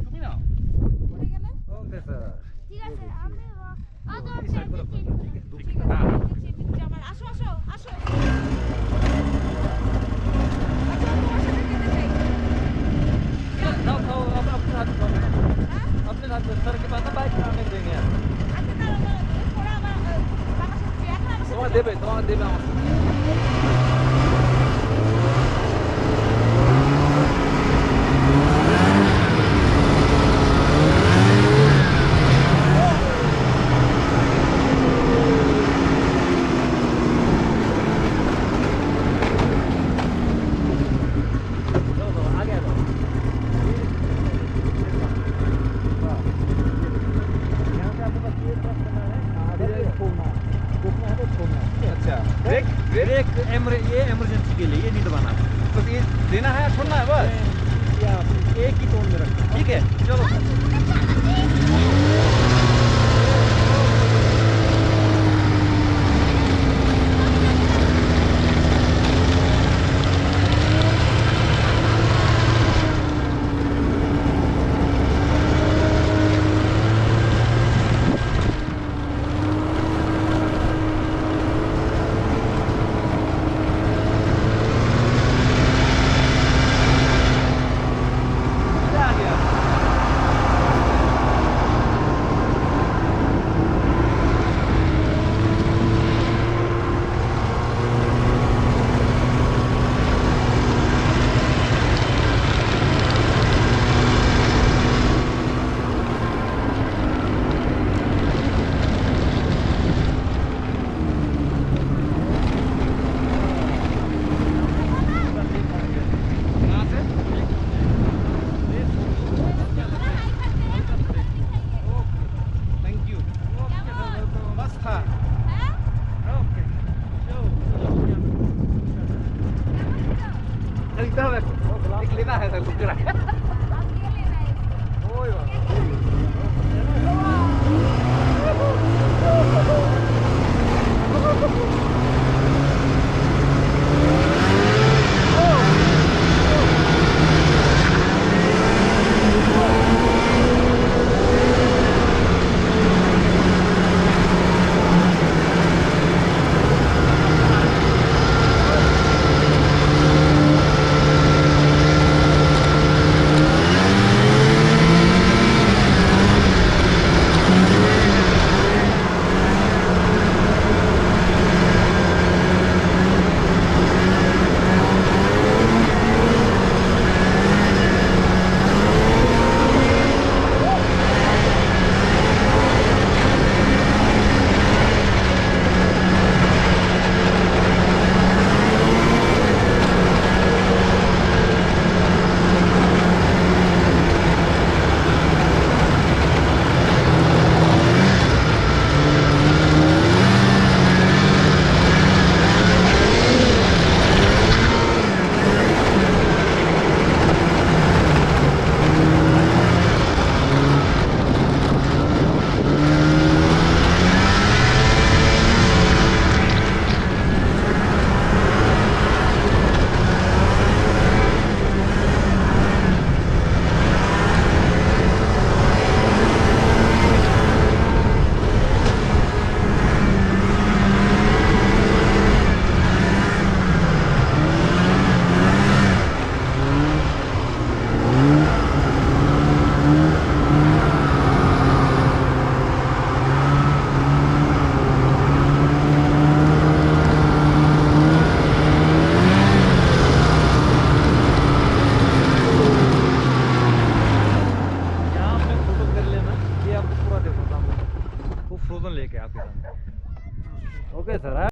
তুমি নাও। উঠে গেলে ওকে স্যার। ঠিক আছে আমি আমার আসো আসো আসো তোমার সাথে যেতে চাই जाओ जाओ अब अपने हाथ में अपने हाथ में सर के पास ना बाइक आने देंगे আচ্ছা দাঁড়াও পরে আমার বাবার সাথে এখন আমার সাথে তোমাকে देवे আমার ब्रेक ये इमरजेंसी के लिए ये नहीं दबाना बस ये देना है छोड़ना है बस या एक ही टोन में रखना ठीक है चलो एक लेना है सर कुकरा ओए फ्रोजन लेके आपके सामने ओके सर